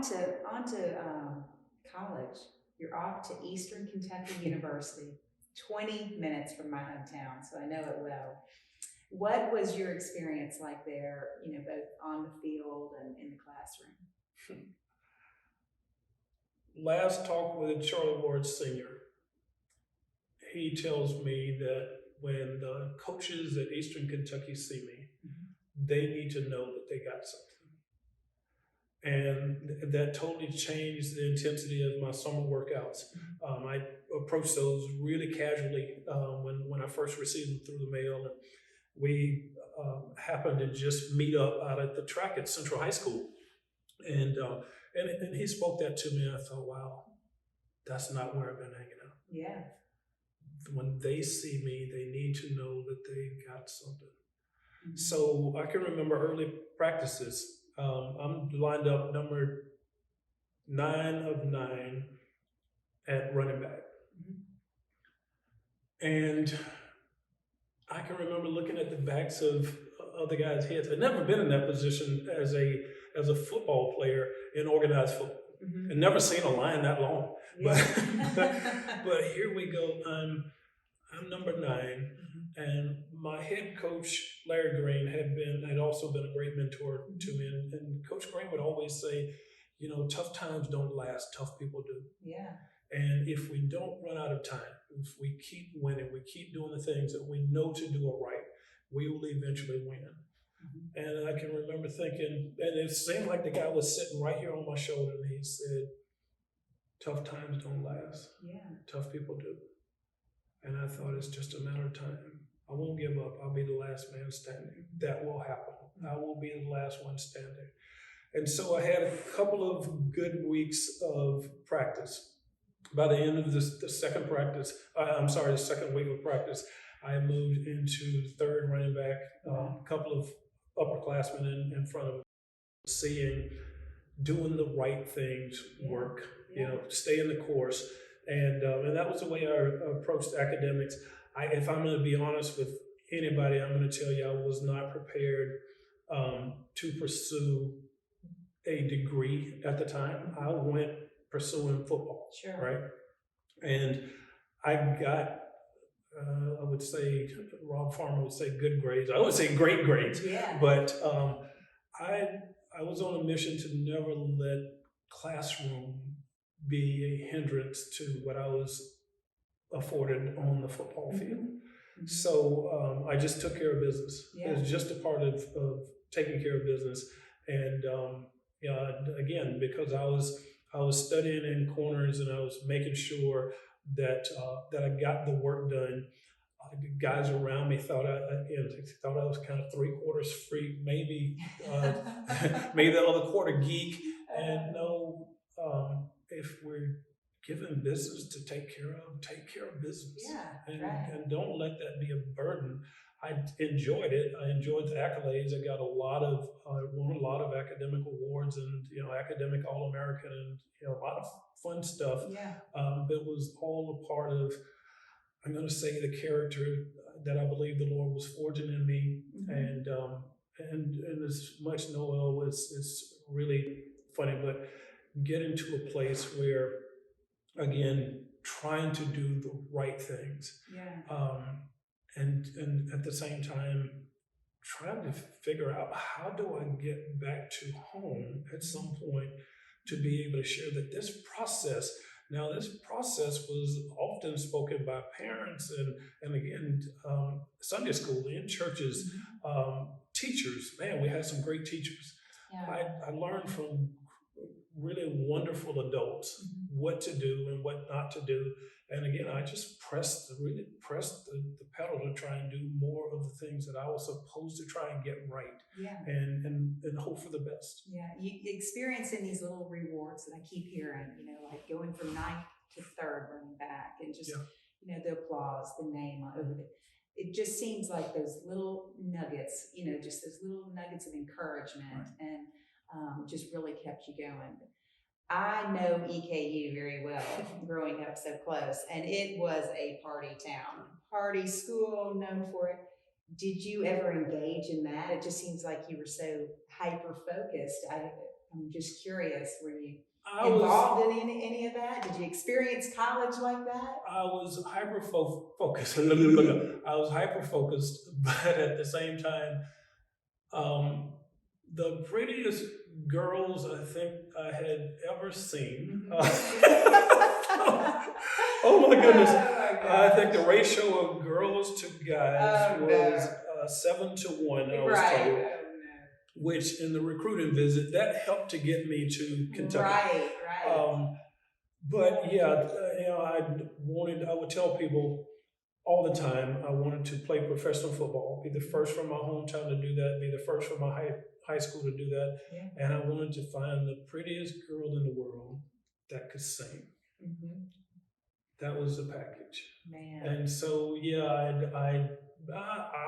on to college. You're off to Eastern Kentucky University, 20 minutes from my hometown, so I know it well. What was your experience like there, both on the field and in the classroom? Last talk with Charlie Ward Sr., he tells me that when the coaches at Eastern Kentucky see me, they need to know that they got something. And that totally changed the intensity of my summer workouts. I approached those really casually when I first received them through the mail. And we happened to just meet up out at the track at Central High School. And he spoke that to me, and I thought, wow, that's not where I've been hanging out. Yeah. When they see me, they need to know that they got something. Mm-hmm. So I can remember early practices. I'm lined up number 9 of 9 at running back. Mm-hmm. And I can remember looking at the backs of other guys' heads. I'd never been in that position as a football player in organized football. Mm-hmm. I'd never seen a line that long. Yeah. But here we go. I'm number 9, mm-hmm. and my head coach Larry Green had also been a great mentor to me. And Coach Green would always say, tough times don't last, tough people do. Yeah. And if we don't run out of time, if we keep winning, we keep doing the things that we know to do right, we will eventually win. Mm-hmm. And I can remember thinking, and it seemed like the guy was sitting right here on my shoulder, and he said, tough times don't last. Yeah. Tough people do. And I thought, it's just a matter of time. I won't give up. I'll be the last man standing. That will happen. I will be the last one standing. And so I had a couple of good weeks of practice. By the end of the second week of practice, I moved into third running back, a couple of upperclassmen in front of me, doing the right things work, stay in the course. And that was the way I approached academics. If I'm going to be honest with anybody, I'm going to tell you I was not prepared to pursue a degree at the time. I went pursuing football, sure. Right? And I got, I would say, Rob Farmer would say good grades. I would say great grades. Yeah. But I was on a mission to never let classroom be a hindrance to what I was afforded on the football field. Mm-hmm. So I just took care of business. Yeah. It was just a part of taking care of business. And again, because I was studying in corners and I was making sure that I got the work done. The guys around me thought I was kind of 3/4 freak, maybe maybe the other quarter geek. And no, if we're given business to take care of business. Yeah, and don't let that be a burden. I enjoyed it. I enjoyed the accolades. I got won a lot of academic awards and academic All-American and a lot of fun stuff. Yeah. It was all a part of, I'm going to say, the character that I believe the Lord was forging in me. Mm-hmm. And as much Noel, it's really funny, but getting to a place where, again, trying to do the right things. Yeah. And at the same time, trying to figure out, how do I get back to home at some point to be able to share that this process was often spoken by parents and again, Sunday school, in churches, teachers. Man, we had some great teachers. Yeah. I learned from really wonderful adults what to do and what not to do. And again, I just pressed the pedal to try and do more of the things that I was supposed to try and get right. Yeah. And hope for the best. Yeah, you experiencing these little rewards that I keep hearing, like going from 9th to 3rd running back, and just, the applause, the name over it just seems like those little nuggets, just those little nuggets of encouragement. Right. And just really kept you going. I know EKU very well, growing up so close, and it was a party town, party school, known for it. Did you ever engage in that? It just seems like you were so hyper-focused. I'm just curious, were you I was involved in any of that? Did you experience college like that? I was hyper focused. I was hyper focused, but at the same time, um, the prettiest girls I think I had ever seen. Oh my goodness! I think the ratio of girls to guys was 7-1. I was told, which in the recruiting visit that helped to get me to Kentucky. But yeah, I would tell people all the time I wanted to play professional football, be the first from my hometown to do that, be the first from my high school to do that, and I wanted to find the prettiest girl in the world that could sing. That was the package. Man. And so yeah, my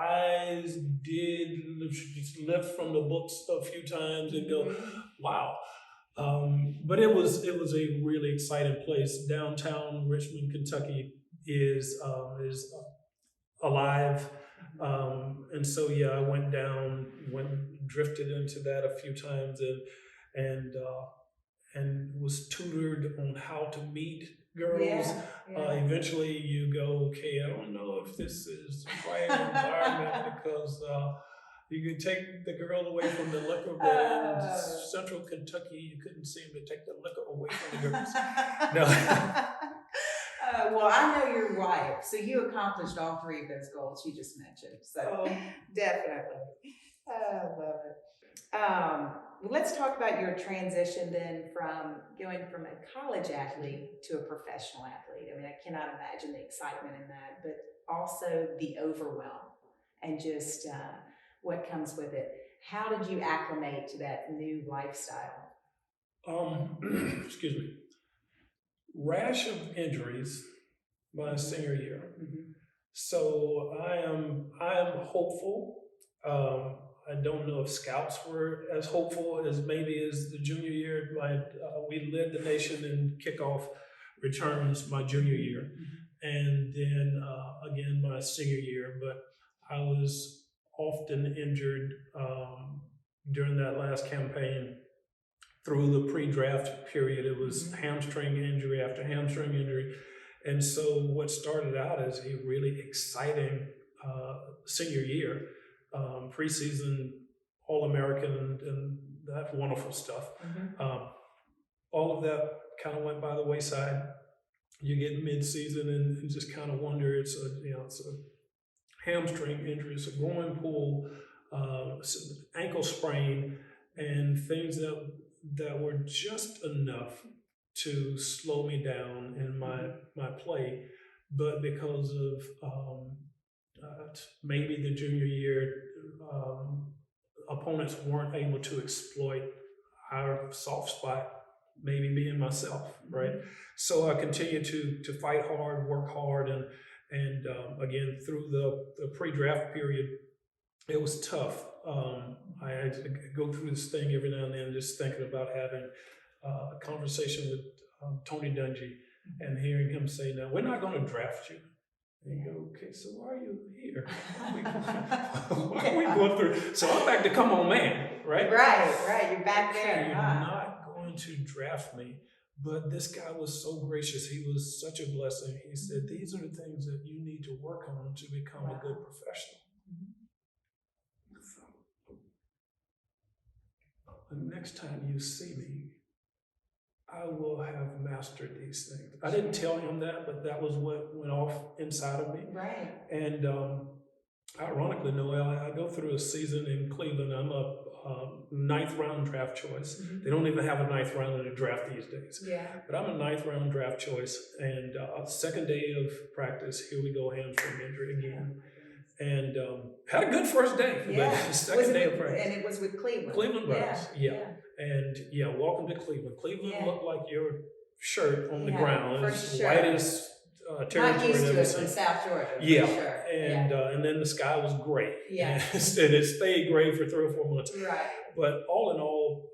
eyes did lift from the books a few times and go, wow. But it was a really exciting place. Downtown Richmond, Kentucky is alive, and so yeah, I went down, drifted into that a few times, and was tutored on how to meet girls. Eventually, you go, okay, I don't know if this is the right environment because. You could take the girl away from the liquor, but in central Kentucky, you couldn't seem to take the liquor away from the girls. No. Well, I know your wife, so you accomplished all three of those goals you just mentioned. So definitely, I love it. Well, let's talk about your transition then from going from a college athlete to a professional athlete. I mean, I cannot imagine the excitement in that, but also the overwhelm and just what comes with it. How did you acclimate to that new lifestyle? Excuse me. Rash of injuries my senior year. So I am hopeful. I don't know if scouts were as hopeful as maybe as the junior year. We led the nation in kickoff returns my junior year, and then again my senior year. But I was often injured during that last campaign. Through the pre-draft period, it was hamstring injury after hamstring injury. And so what started out as a really exciting senior year, preseason All-American and that wonderful stuff. All of that kind of went by the wayside. You get mid-season and just kind of wonder, it's a hamstring injury, it's a groin pull, ankle sprain, and things that were just enough to slow me down in my play. But because of maybe the junior year, opponents weren't able to exploit our soft spot, maybe being myself, right? So I continued to fight hard, work hard, and again, through the pre-draft period, it was tough. I had to go through this thing every now and then, just thinking about having a conversation with Tony Dungy and hearing him say, "Now we're not going to draft you." And you go, "Okay, so why are you here? Why are we going through?" So I'm back to come on, man, right? Right. You're back there. You're not going to draft me. But this guy was so gracious. He was such a blessing. He said, "These are the things that you need to work on to become a good professional." The next time you see me, I will have mastered these things. I didn't tell him that, but that was what went off inside of me. Right. And ironically, Noel, I go through a season in Cleveland. I'm a 9th round draft choice. They don't even have a 9th round in the draft these days. But I'm a 9th round draft choice. And second day of practice, here we go, hamstring injury again. And had a good first day. But second day of practice. And it was with Cleveland. Cleveland Browns. And welcome to Cleveland. Cleveland looked like your shirt on the ground. It's the whitest territory. Not used to it from South Georgia. Sure. And then the sky was gray. And it stayed gray for 3 or 4 months. Right. But all in all,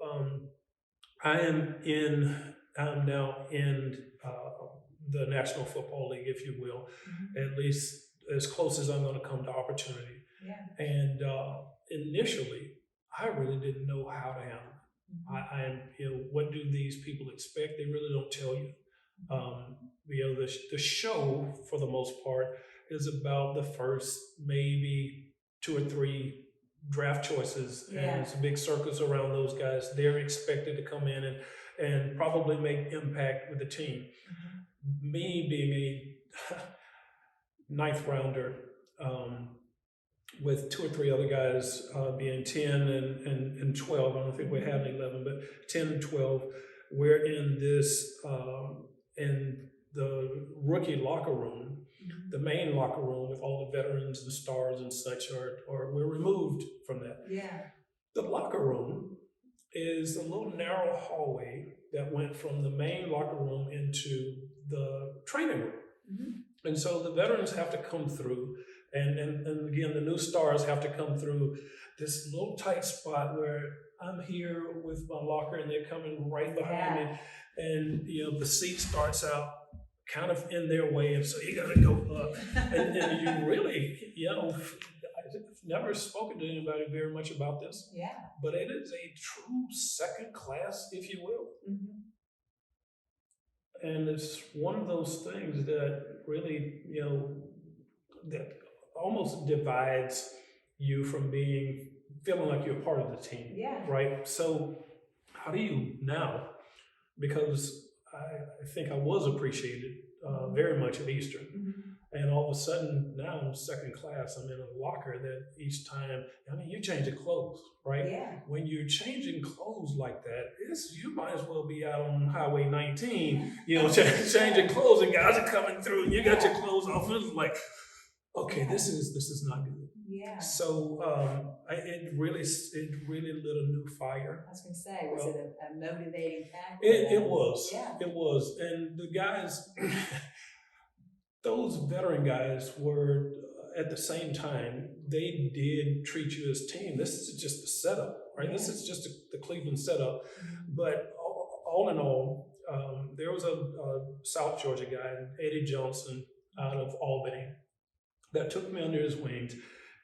I'm now in the National Football League, if you will, at least as close as I'm going to come to opportunity. And initially, I really didn't know how to handle it. What do these people expect? They really don't tell you. The show, for the most part, is about the first maybe 2 or 3 draft choices, and it's a big circus around those guys. They're expected to come in and probably make impact with the team. Me being a ninth rounder, with 2 or 3 other guys being 10 and 12. I don't think we have 11, but 10 and 12. We're in this, in the rookie locker room, the main locker room with all the veterans and stars and such, or we're removed from that. Yeah. The locker room is a little narrow hallway that went from the main locker room into the training room. And so the veterans have to come through, and again, the new stars have to come through this little tight spot where I'm here with my locker and they're coming right behind me. And, the seat starts out kind of in their way, and so you got to go up. and you really, I've never spoken to anybody very much about this. Yeah. But it is a true second class, if you will. And it's one of those things that really, that almost divides you from feeling like you're part of the team. Yeah. Right? So how do you now? Because I think I was appreciated very much at Eastern. And all of a sudden, now I'm second class. I'm in a locker that each time, you're changing clothes, right? Yeah. When you're changing clothes like that, you might as well be out on Highway 19, changing clothes, and guys are coming through, and you got your clothes off. And it's like, okay, this is not good. Yeah. So it really lit a new fire. I was going to say, was it a motivating factor? It was. Yeah. It was. And the guys, those veteran guys were, at the same time, they did treat you as team. This is just the setup, right? Yeah. This is just the Cleveland setup. But all in all, there was a South Georgia guy, Eddie Johnson, out of Albany, that took me under his wings,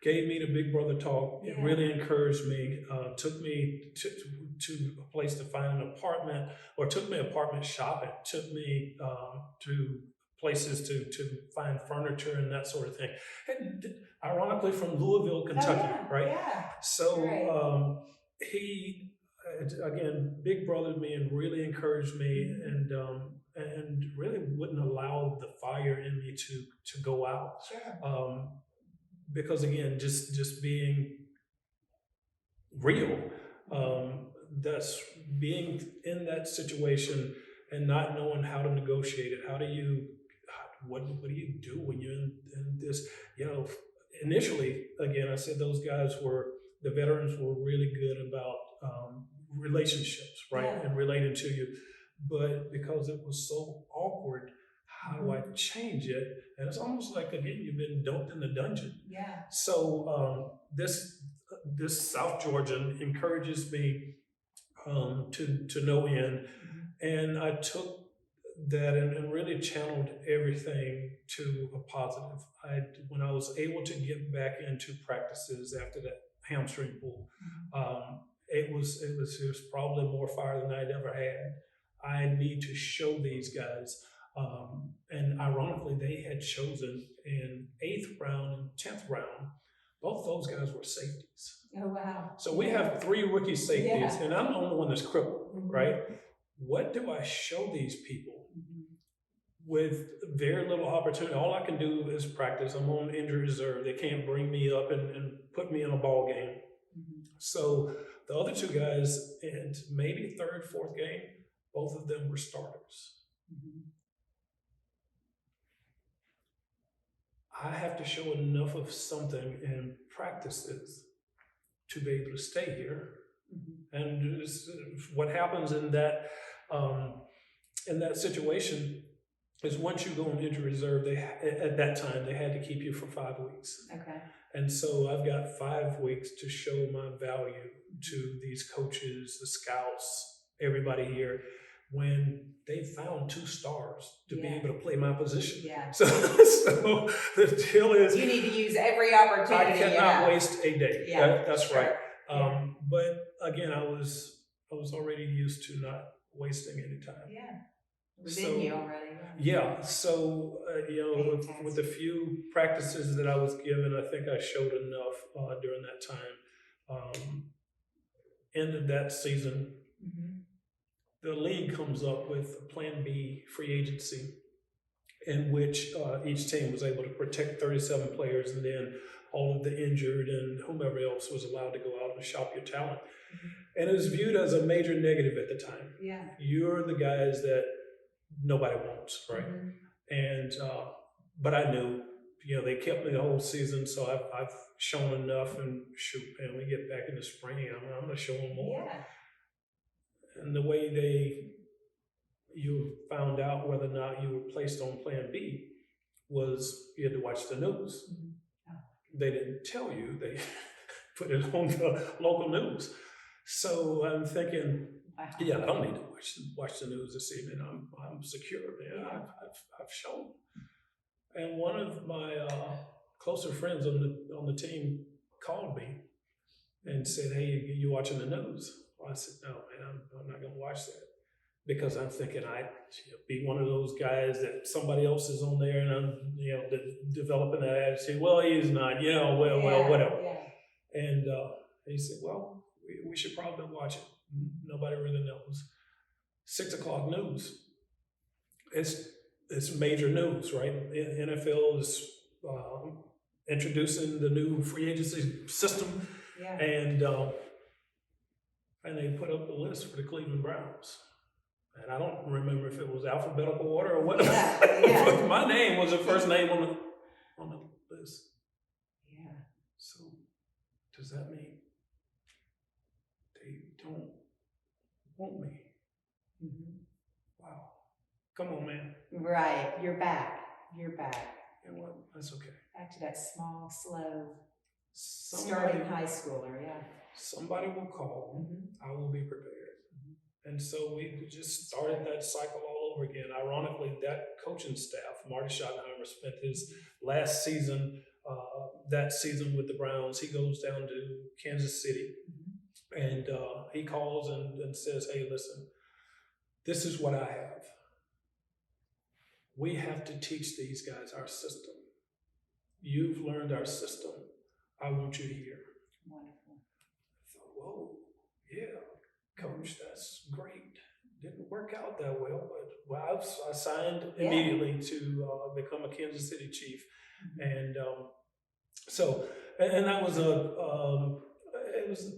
gave me the big brother talk. It really encouraged me, took me to a place to find an apartment, or took me apartment shopping, took me to places to find furniture and that sort of thing. And ironically, from Louisville, Kentucky, right? Yeah. So he, again, big brothered me and really encouraged me, and really wouldn't allow the fire in me to go out. Sure. Because again, just being real, that's being in that situation and not knowing how to negotiate it. What do you do when you're in this? Initially, again, I said the veterans were really good about relationships, right, and relating to you. But because it was so awkward, how do I change it? And it's almost like, again, you've been dumped in the dungeon. Yeah. So this South Georgian encourages me to no end, and I took that and really channeled everything to a positive. When I was able to get back into practices after that hamstring pull, it was probably more fire than I'd ever had. I need to show these guys. And ironically, they had chosen in 8th round and 10th round. Both those guys were safeties. Oh, wow. So we have 3 rookie safeties, and I'm the only one that's crippled, right? What do I show these people with very little opportunity? All I can do is practice. I'm on injury reserve. They can't bring me up and put me in a ball game. So the other 2 guys, in maybe 3rd, 4th game, both of them were starters. I have to show enough of something in practices to be able to stay here. And what happens in that situation is, once you go on injury reserve, at that time they had to keep you for 5 weeks. Okay. And so I've got 5 weeks to show my value to these coaches, the scouts, everybody here, when they found 2 stars to be able to play my position. Yeah. So the deal is, you need to use every opportunity. I cannot waste a day. Yeah. That's right. But again, I was was already used to not wasting any time. Yeah. Within you already. Yeah. So, with the few practices that I was given, I think I showed enough during that time. End of that season, the league comes up with a Plan B free agency in which each team was able to protect 37 players, and then all of the injured and whomever else was allowed to go out and shop your talent. And it was viewed as a major negative at the time. Yeah. You're the guys that nobody wants, right? And but I knew, they kept me the whole season, so I've shown enough. And shoot, man, we get back in the spring, I'm gonna show them more. Yeah. And the way you found out whether or not you were placed on Plan B was you had to watch the news. They didn't tell you; they put it on the local news. So I'm thinking, yeah, I don't need to watch the news this evening. I'm secure, man. Yeah. I've shown. And one of my closer friends on the team called me and said, "Hey, you watching the news?" Well, I said, "No, man, I'm not gonna watch that." Because I'm thinking I'd be one of those guys that somebody else is on there, and I'm developing that attitude. Well, he's not, well, whatever. Yeah. And he said, "Well, we should probably watch it. Nobody really knows." 6 o'clock news. It's major news, right? NFL is introducing the new free agency system, and they put up the list for the Cleveland Browns. And I don't remember if it was alphabetical order or what. But my name was the first name on the list. Yeah. So does that mean they don't want me? Wow. Come on, man. Right. You're back. You know what? That's okay. Back to that small, slow, starting high schooler. Yeah. Somebody will call. I will be prepared. And so we just started that cycle all over again. Ironically, that coaching staff, Marty Schottenheimer, spent his last season, that season with the Browns. He goes down to Kansas City, and he calls and says, "Hey, listen, this is what I have. We have to teach these guys our system. You've learned our system. I want you here." Wonderful. I thought, whoa, yeah. Coach, that's great. Didn't work out that well, but I signed immediately to become a Kansas City Chief, and so that was it was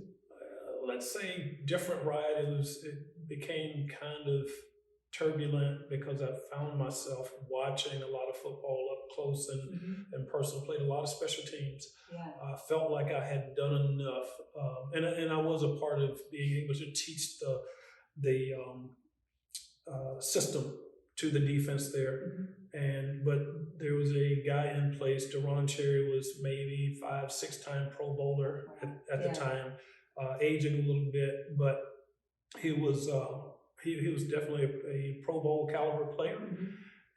let's say different ride. It became kind of turbulent because I found myself watching a lot of football up close and personal. Played a lot of special teams. I felt like I had done enough, and I was a part of being able to teach the system to the defense there. But there was a guy in place. Deron Cherry was maybe 5-6-time Pro Bowler at the time, aging a little bit, but he was definitely a Pro Bowl caliber player.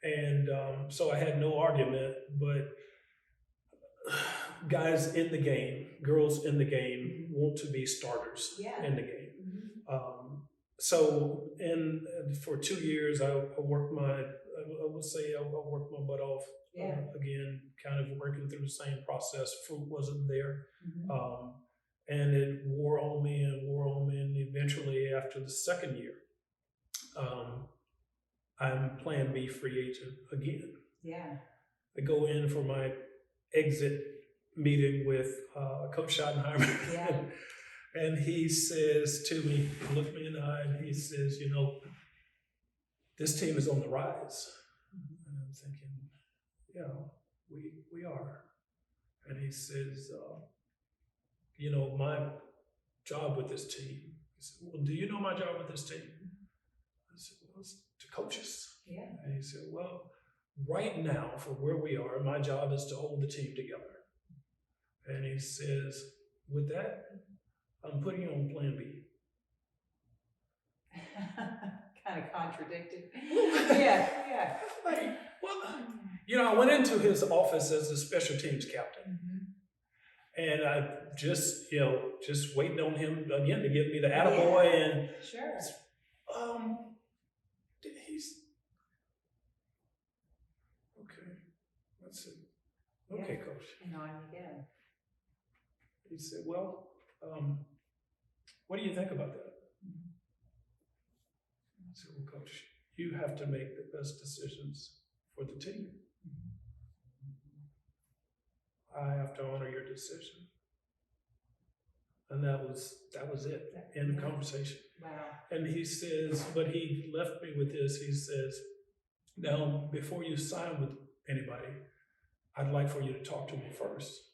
And so I had no argument, but guys in the game, girls in the game want to be starters in the game. So for 2 years, I worked my butt off. Again, kind of working through the same process. Fruit wasn't there. And it wore on me, and eventually after the second year, I'm Plan B free agent again. I go in for my exit meeting with Coach Schottenheimer, and he says to me, looked me in the eye, and he says, this team is on the rise. And I'm thinking, we are. And he says, my job with this team. He said, well, do you know my job with this team? I said, well, it's to coach us. And he said, well, right now, for where we are, my job is to hold the team together. And he says, with that, I'm putting you on Plan B. Kind of contradicted. Like, well, I went into his office as the special teams captain. And I just waiting on him again to give me the attaboy. And sure. He's okay. Let's see. Okay, coach. And on you go. He said, well, what do you think about that? I said, well, coach, you have to make the best decisions for the team. I have to honor your decision. And that was it. End of conversation. Wow. And he says, but he left me with this. He says, now, before you sign with anybody, I'd like for you to talk to me first.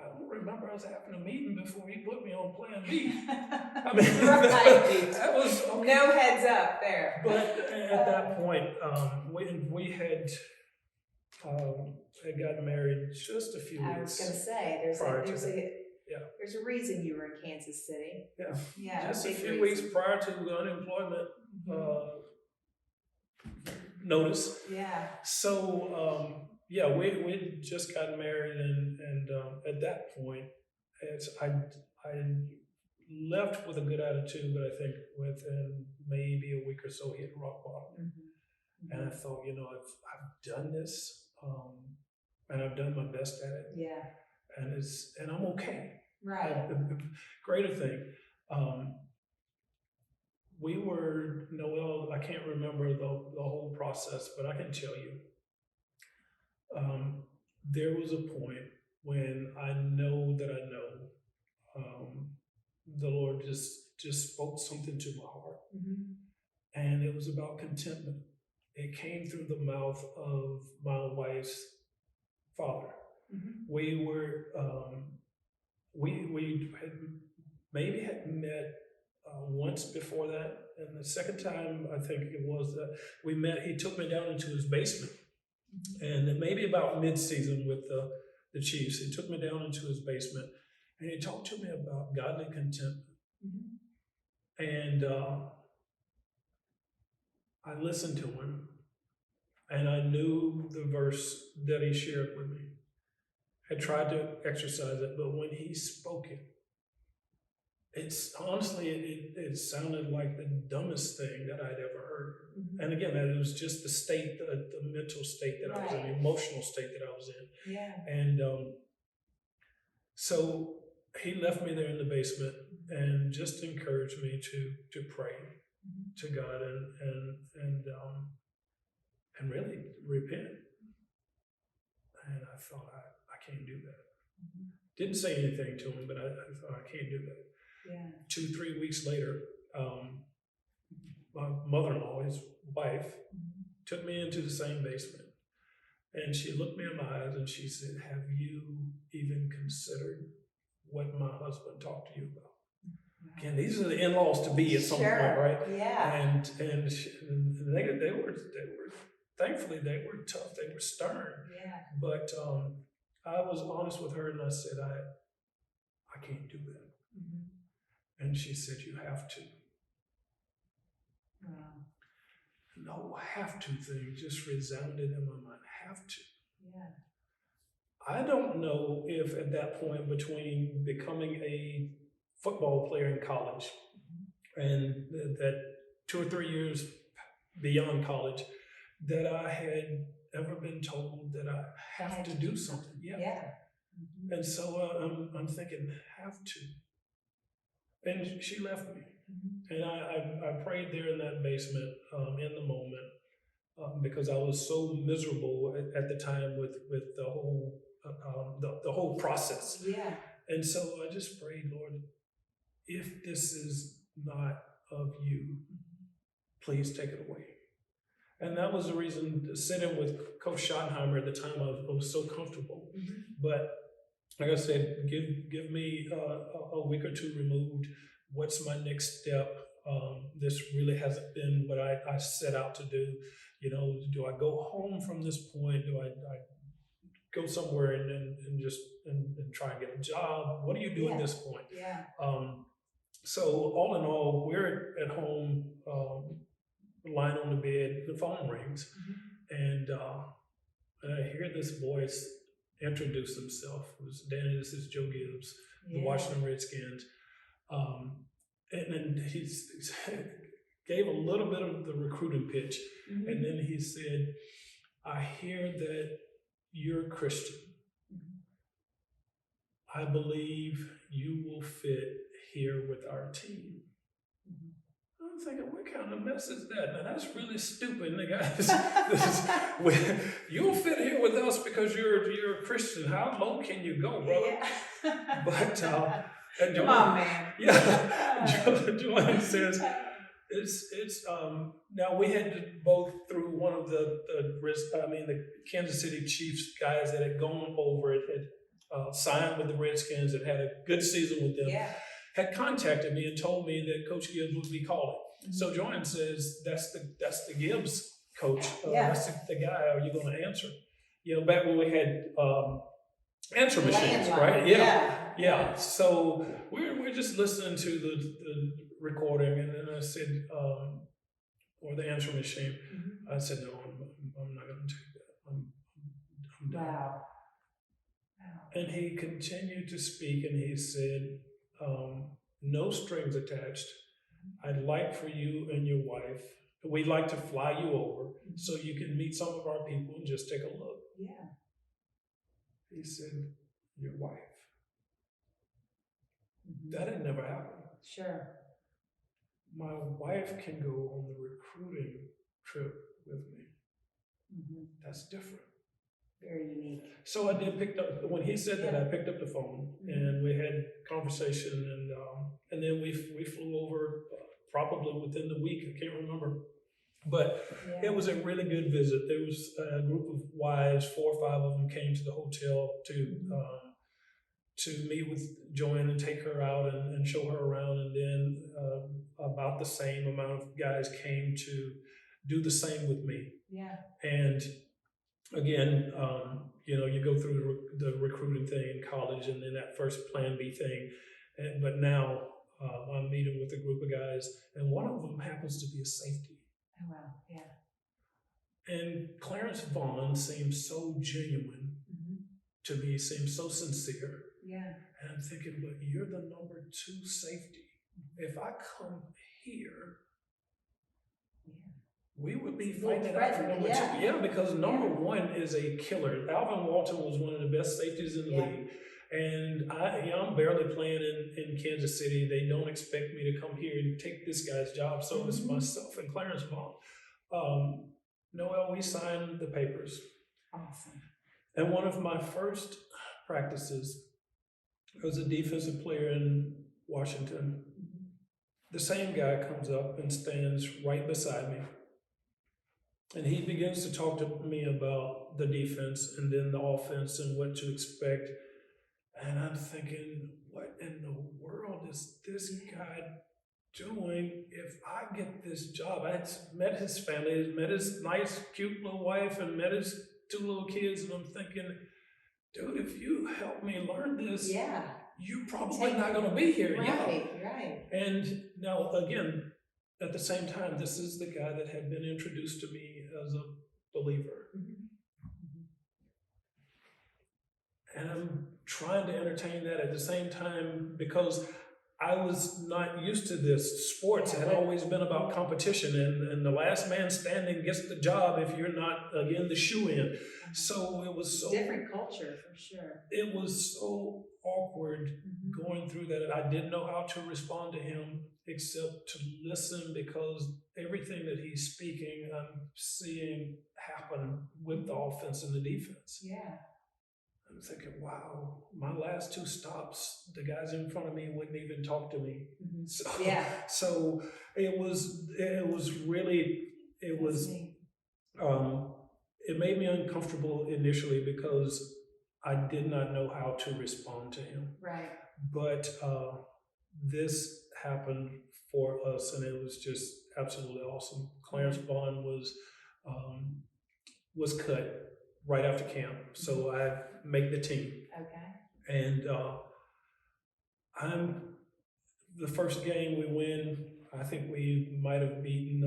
I don't remember us having a meeting before he put me on Plan B. I mean, right. that was okay. No heads up there. But at that point, we had gotten married just a few weeks. I was going to say, there's a reason you were in Kansas City. Yeah. Yeah. Just a few weeks prior to the unemployment notice. Yeah. So, we just got married, and at that point, I left with a good attitude, but I think within maybe a week or so, hit rock bottom. And I thought, I've done this, and I've done my best at it. Yeah. And I'm okay. Right. The greater thing, we were, Noel, I can't remember the whole process, but I can tell you, there was a point when I know the Lord just spoke something to my heart. And it was about contentment. It came through the mouth of my wife's father. We were, we had met once before that. And the second time, I think it was that we met, he took me down into his basement. And maybe about mid-season with the Chiefs, he took me down into his basement and he talked to me about godly contentment. And I listened to him, and I knew the verse that he shared with me. I tried to exercise it, but when he spoke it, it's honestly, it sounded like the dumbest thing that I'd ever heard. And again, it was just the state, the mental state that I was in, the emotional state that I was in. Yeah. And so he left me there in the basement and just encouraged me to pray to God and really repent. And I thought, I can't do that. Didn't say anything to him, but I thought, I can't do that. Yeah. 2-3 weeks later, my mother-in-law, his wife, took me into the same basement. And she looked me in my eyes and she said, have you even considered what my husband talked to you about? Again, these are the in-laws to be at some point, right? Yeah. And they were thankfully they were tough, they were stern. Yeah. But I was honest with her and I said, I can't do that. And she said, you have to. No have to thing just resounded in my mind. Have to. Yeah. I don't know if at that point between becoming a football player in college and that 2 or 3 years beyond college, that I had ever been told that I have to do something. Yeah. And so I'm thinking, have to. And she left me. And I prayed there in that basement in the moment because I was so miserable at the time with the whole process. Yeah. And so I just prayed, Lord, if this is not of you, please take it away. And that was the reason sitting with Coach Schottenheimer at the time, I was so comfortable. But like I said, give me a week or two removed. What's my next step? This really hasn't been what I set out to do. Do I go home from this point? Do I go somewhere and just try and get a job? What do you do at this point? Yeah. So all in all, we're at home, lying on the bed, the phone rings, and and I hear this voice introduce himself. It was, Danny, this is Joe Gibbs, the Washington Redskins. And then he gave a little bit of the recruiting pitch. Mm-hmm. And then he said, I hear that you're a Christian. Mm-hmm. I believe you will fit here with our team. Mm-hmm. I'm thinking, what kind of mess is that? Now, that's really stupid. The guys, you'll fit here with us because you're a Christian. How low can you go, brother? Yeah. But and come on, man. Yeah. Joanne says it's now we had both through one of the Kansas City Chiefs guys that had gone over it, had signed with the Redskins and had a good season with them. Yeah. Had contacted me and told me that Coach Gibbs would be calling. Mm-hmm. So Joanne says, that's the Gibbs coach. That's the guy. Are you going to answer? You know, back when we had answer machines, right? Yeah. So we're just listening to the recording, and then I said, or the answer machine. Mm-hmm. I said, no, I'm not going to take that. I'm done. Wow. And he continued to speak, and he said, no strings attached. I'd like for you and your wife, we'd like to fly you over so you can meet some of our people and just take a look. Yeah. He said, your wife. Mm-hmm. That had never happened. Sure. My wife can go on the recruiting trip with me. Mm-hmm. That's different. Very unique. So I did pick up, when he said that, I picked up the phone, mm-hmm. and we had conversation, and then we flew over probably within the week. I can't remember. But it was a really good visit. There was a group of wives, 4 or 5 of them came to the hotel to meet with Joanne and take her out and show her around. And then about the same amount of guys came to do the same with me. Yeah. And again, you go through the recruiting thing in college and then that first Plan B thing. But now I'm meeting with a group of guys, and one of them happens to be a safety. Oh, wow, yeah. And Clarence Vaughn seems so genuine to me, seems so sincere. Yeah. And I'm thinking, but you're the number 2 safety. If I come here, we would be fighting it out for number 2. Yeah, because number 1 is a killer. Alvin Walton was one of the best safeties in the league. And I'm barely playing in Kansas City. They don't expect me to come here and take this guy's job. So it's myself and Clarence Vaughn. Noel, we signed the papers. Awesome. And one of my first practices was a defensive player in Washington. Mm-hmm. The same guy comes up and stands right beside me. And he begins to talk to me about the defense and then the offense and what to expect. And I'm thinking, what in the world is this guy doing if I get this job? I had met his family, met his nice, cute little wife, and met his 2 little kids. And I'm thinking, dude, if you help me learn this, you're probably not going to be here. Right. And now, again, at the same time, this is the guy that had been introduced to me as a believer. Mm-hmm. And I'm trying to entertain that at the same time because I was not used to this. Sports had always been about competition, and the last man standing gets the job if you're not, again, the shoe-in. So it was so... different culture, for sure. It was so awkward going through that. I didn't know how to respond to him except to listen, because everything that he's speaking, I'm seeing happen with the offense and the defense. Yeah. I'm thinking, wow, my last 2 stops, the guys in front of me wouldn't even talk to me. Mm-hmm. So it made me uncomfortable initially because I did not know how to respond to him. Right. But this happened for us, and it was just absolutely awesome. Clarence Vaughn was cut right after camp, so I make the team. Okay. And the first game we win, I think we might have beaten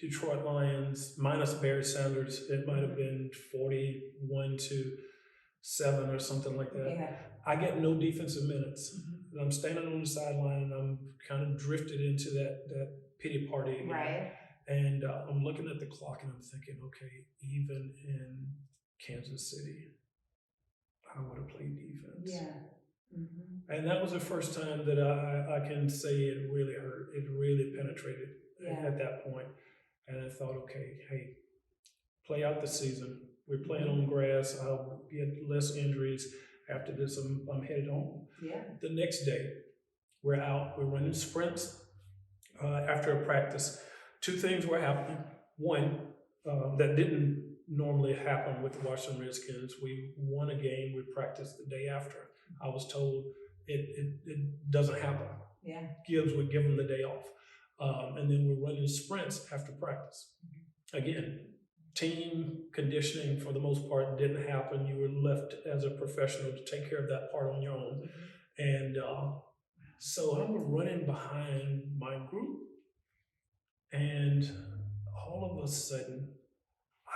Detroit Lions minus Barry Sanders. It might have been 41-7 or something like that. Yeah. I get no defensive minutes. And I'm standing on the sideline and I'm kind of drifted into that pity party again. Right. And I'm looking at the clock and I'm thinking, okay, even in Kansas City, I would have played defense. Yeah. And that was the first time that I can say it really hurt. It really penetrated at that point. And I thought, okay, hey, play out the season. We're playing on grass. I'll get less injuries. After this, I'm headed home. Yeah. The next day, we're out. We're running sprints after a practice. Two things were happening. One, that didn't normally happen with the Washington Redskins. We won a game. We practiced the day after. I was told it doesn't happen. Yeah. Gibbs would give them the day off. And then we're running sprints after practice. Again, team conditioning for the most part didn't happen. You were left as a professional to take care of that part on your own. And so I'm running behind my group. And all of a sudden,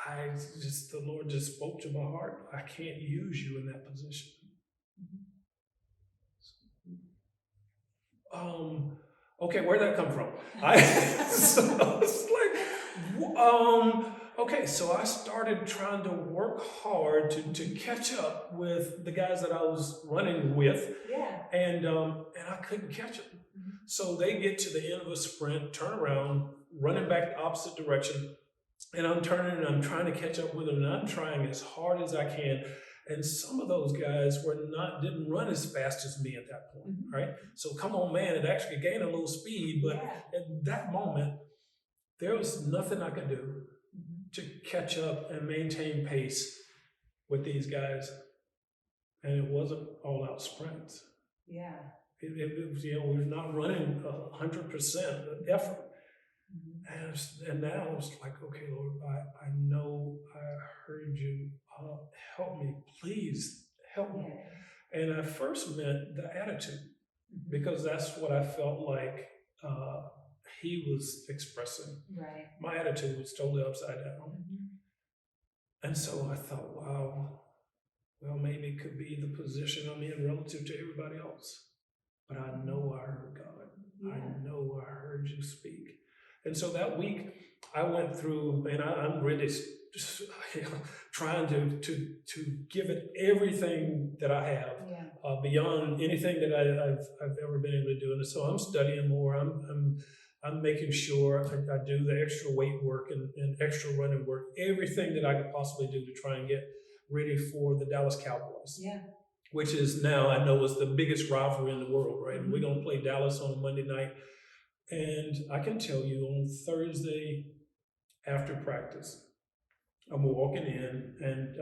the Lord just spoke to my heart. I can't use you in that position. Okay, where'd that come from? So it's like, okay, so I started trying to work hard to catch up with the guys that I was running with. Yeah. And I couldn't catch them. So they get to the end of a sprint, turn around, running back the opposite direction, and I'm turning and I'm trying to catch up with them, and I'm trying as hard as I can. And some of those guys didn't run as fast as me at that point, right? So come on, man, it actually gained a little speed, but at that moment, there was nothing I could do to catch up and maintain pace with these guys. And it wasn't all out sprints. Yeah. It was, we're not running 100% effort. And now it's like, okay, Lord, I know I heard you. Help me, please help me. And I first meant the attitude, because that's what I felt like he was expressing. Right. My attitude was totally upside down. And so I thought, wow, well, maybe it could be the position I'm in relative to everybody else. But I know I heard God. I know I heard you speak. And so that week I went through, and I'm really just trying to give it everything that I have, beyond anything that I've ever been able to do. And so I'm studying more. I'm making sure I do the extra weight work and extra running work, everything that I could possibly do to try and get ready for the Dallas Cowboys. Yeah. Which is now, I know, is the biggest rivalry in the world, right? We're going to play Dallas on Monday night. And I can tell you, on Thursday after practice, I'm walking in, and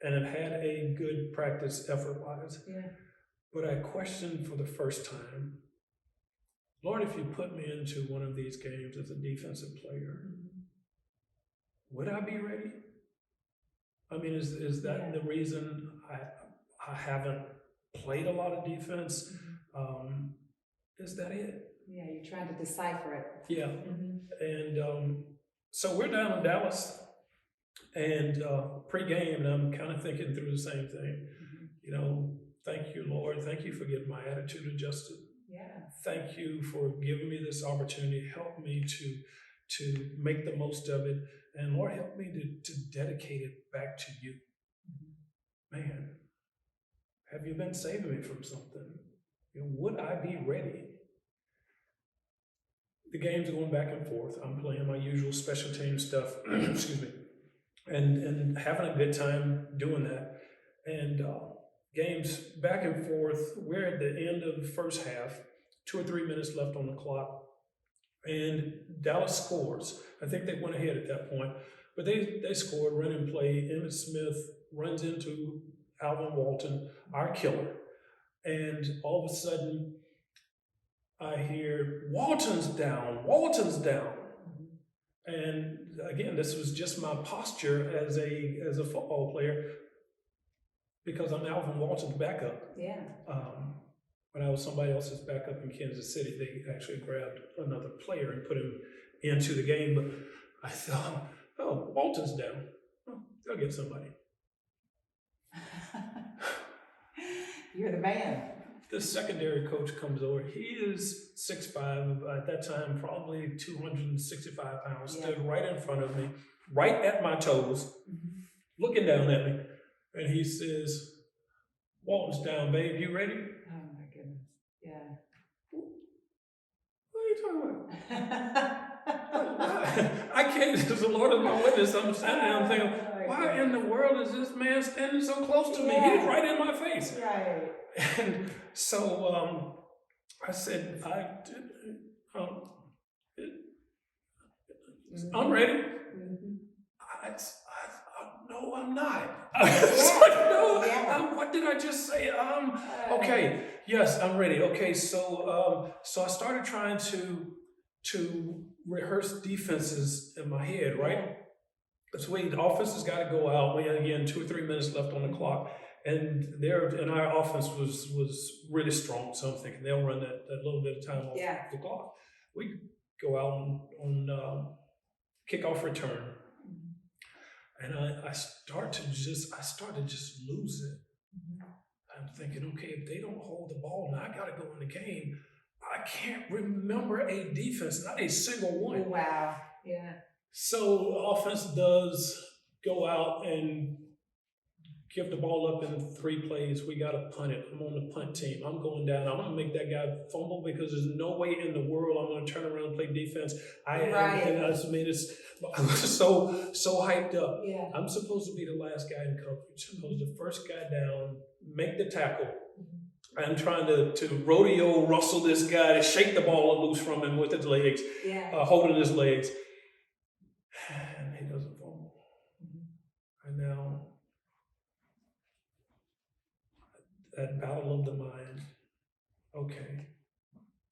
it had a good practice effort-wise. Yeah. But I questioned for the first time, Lord, if you put me into one of these games as a defensive player, would I be ready? I mean, is that the reason I haven't played a lot of defense? Is that it? Yeah, you're trying to decipher it. Yeah. And so we're down in Dallas, and pre-game, and I'm kind of thinking through the same thing. Thank you, Lord. Thank you for getting my attitude adjusted. Yeah. Thank you for giving me this opportunity. Help me to make the most of it. And Lord, help me to dedicate it back to you. Man, have you been saving me from something? Would I be ready? The game's going back and forth. I'm playing my usual special team stuff, excuse me, and having a good time doing that. And games back and forth. We're at the end of the first half, 2 or 3 minutes left on the clock, and Dallas scores. I think they went ahead at that point, but they scored, run and play. Emmitt Smith runs into Alvin Walton, our killer, and all of a sudden, I hear, Walton's down, Walton's down. And again, this was just my posture as a football player, because I'm Alvin Walton's backup. Yeah. When I was somebody else's backup in Kansas City, they actually grabbed another player and put him into the game. But I thought, oh, Walton's down. Oh, they'll get somebody. You're the man. The secondary coach comes over. He is 6'5", at that time, probably 265 pounds, stood right in front of me, right at my toes, looking down at me. And he says, Walton's down, babe, you ready? Oh my goodness. Yeah. What are you talking about? I can't, the Lord is my witness. I'm standing there, I'm thinking, why in the world is this man standing so close to me? He's right in my face. Right. And so I said, I'm ready. No, I'm not. What did I just say? Okay, yes, I'm ready. Okay, so I started trying to rehearse defenses in my head, right? So the offense has got to go out. We had, again, 2 or 3 minutes left on the clock. And our offense was really strong. So I'm thinking they'll run that little bit of time off the clock. We go out on kickoff return. And I started to just lose it. I'm thinking, okay, if they don't hold the ball, now I got to go in the game. I can't remember a defense, not a single one. Oh, wow. Yeah. So offense does go out and give the ball up in 3 plays. We got to punt it. I'm on the punt team. I'm going down. I'm going to make that guy fumble because there's no way in the world I'm going to turn around and play defense. I was so hyped up. Yeah. I'm supposed to be the last guy in coverage. I'm supposed to be the first guy down, make the tackle. I'm trying to rodeo rustle this guy to shake the ball loose from him with his legs, holding his legs. And he doesn't fumble. And now, that battle of the mind. Okay,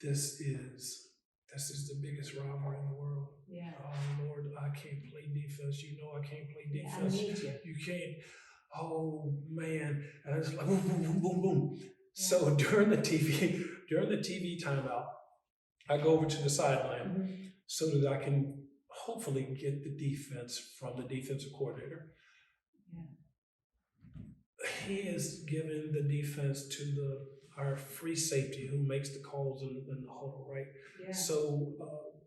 this is the biggest rivalry in the world. Yeah. Oh Lord, I can't play defense. You know I can't play defense. I need you. You can't. Oh man, and I was like boom, boom, boom, boom, boom. Yeah. So during the TV timeout, I go over to the sideline so that I can hopefully get the defense from the defensive coordinator. He is giving the defense to our free safety who makes the calls in the huddle, right? Yeah. So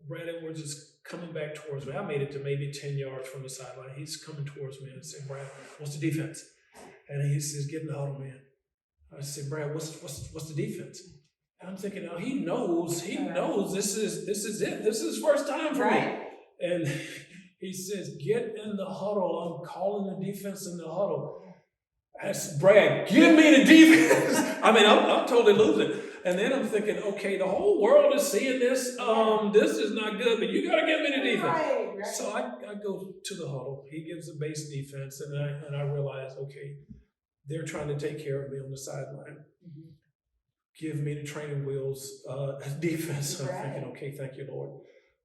Brad Edwards is coming back towards me. I made it to maybe 10 yards from the sideline. He's coming towards me and said, Brad, what's the defense? And he says, get in the huddle, man. I said, Brad, what's the defense? And I'm thinking, oh, he knows this is it. This is his first time for me. And he says, get in the huddle. I'm calling the defense in the huddle. I said, Brad, give me the defense. I mean, I'm totally losing. And then I'm thinking, okay, the whole world is seeing this. This is not good, but you got to give me the defense. Right. So I go to the huddle. He gives the base defense, and I realize, okay, they're trying to take care of me on the sideline. Give me the training wheels defense. I'm thinking, okay, thank you, Lord.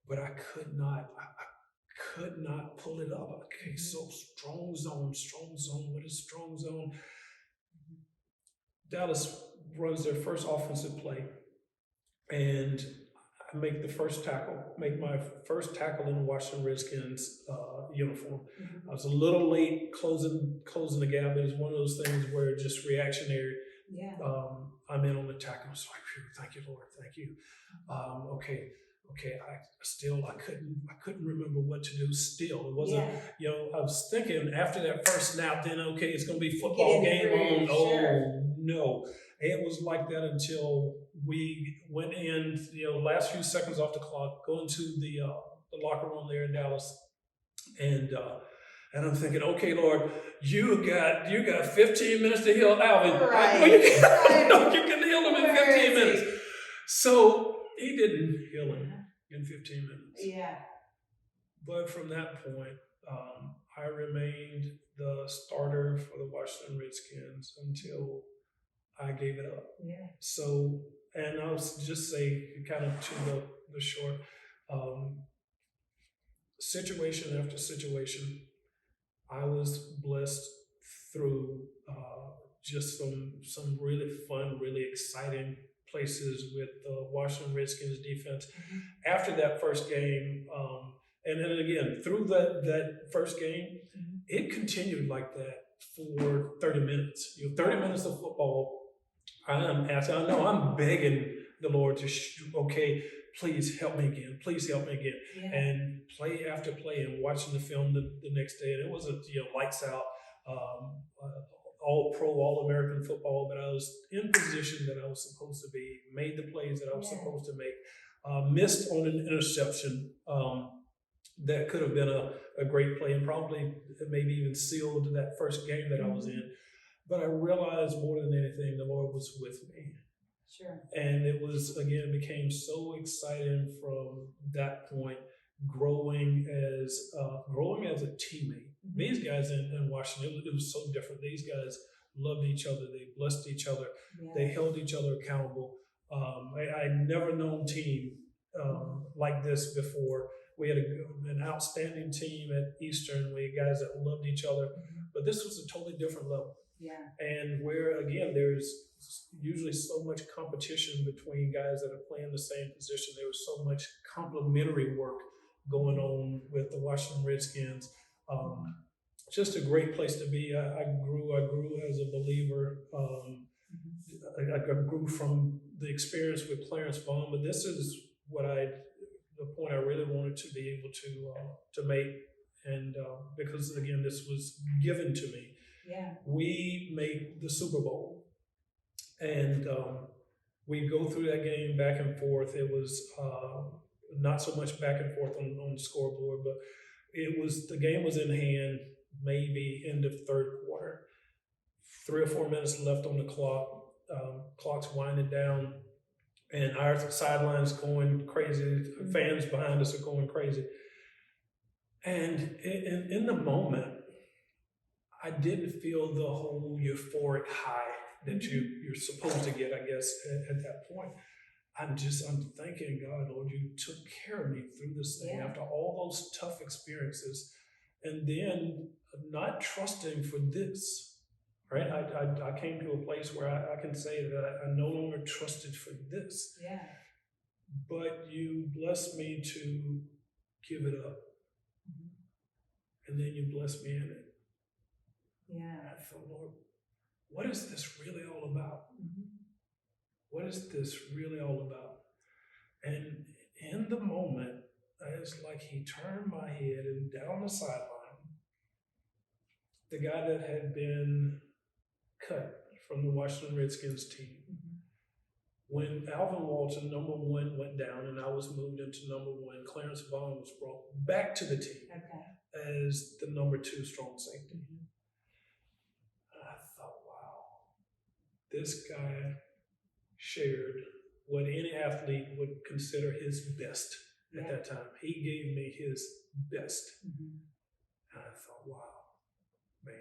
But I could not pull it up. Okay, so strong zone. What is strong zone? Dallas runs their first offensive play, and I make my first tackle in the Washington Redskins uniform. I was a little late closing the gap. It was one of those things where just reactionary. Yeah. I'm in on the tackle. I was like, thank you, Lord, thank you. Okay, I couldn't remember what to do still. It wasn't, I was thinking after that first snap, then, okay, it's going to be football game on. Oh, no. It was like that until we went in, last few seconds off the clock, going to the locker room there in Dallas. And I'm thinking, okay, Lord, you got 15 minutes to heal Alvin. Right. You can heal him in 15 minutes. So he didn't heal him in 15 minutes. Yeah. But from that point, I remained the starter for the Washington Redskins until I gave it up. Yeah. So, and I'll just say, kind of to the short, situation after situation, I was blessed through just some really fun, really exciting places with the Washington Redskins defense. After that first game, and then again, through that first game, it continued like that for 30 minutes. 30 minutes of football. I know I'm begging the Lord to, okay, please help me again. Please help me again. Yeah. And play after play and watching the film the next day. And it was lights out, all pro, all American football, but I was in position that I was supposed to be, made the plays that I was supposed to make, missed on an interception. That could have been a great play and probably maybe even sealed that first game that I was in. But I realized more than anything, the Lord was with me. Sure. And it was, again, became so exciting from that point, growing as a teammate. These guys in Washington, it was so different. These guys loved each other. They blessed each other. Yeah. They held each other accountable. I'd never known team like this before. We had an outstanding team at Eastern. We had guys that loved each other, but this was a totally different level. Yeah. And where, again, there's usually so much competition between guys that are playing the same position. There was so much complementary work going on with the Washington Redskins. Just a great place to be. I grew as a believer. I grew from the experience with Clarence Vaughn, but this is the point I really wanted to be able to make, and because again, this was given to me. Yeah. We made the Super Bowl, and we go through that game back and forth. It was not so much back and forth on the scoreboard, but the game was in hand, maybe end of third quarter. 3 or 4 minutes left on the clock. Clock's winding down, and our sideline's going crazy. Fans behind us are going crazy. And in the moment, I didn't feel the whole euphoric high that you're supposed to get, I guess, at that point. I'm thanking God, Lord, you took care of me through this thing after all those tough experiences, and then not trusting for this, right? I came to a place where I can say that I no longer trusted for this. Yeah. But you blessed me to give it up. And then you blessed me in it. Yeah. I thought, Lord, what is this really all about? What is this really all about? And in the moment, it's like he turned my head, and down the sideline, the guy that had been cut from the Washington Redskins team, when Alvin Walton, number 1, went down and I was moved into number 1, Clarence Vaughn was brought back to the team as the number 2 strong safety. I thought, wow, this guy shared what any athlete would consider his best at that time. He gave me his best. And I thought, wow, man.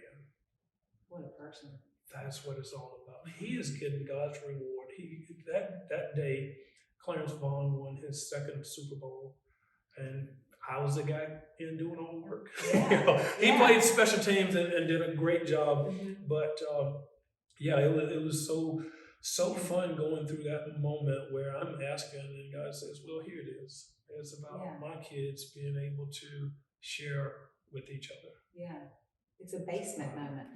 What a person. That's what it's all about. He is getting God's reward. That day, Clarence Vaughn won his 2nd Super Bowl, and I was the guy in doing all the work. He played special teams and did a great job. But it was so fun going through that moment where I'm asking, and God says, well, here it is. It's about my kids being able to share with each other. Yeah. It's a basement moment.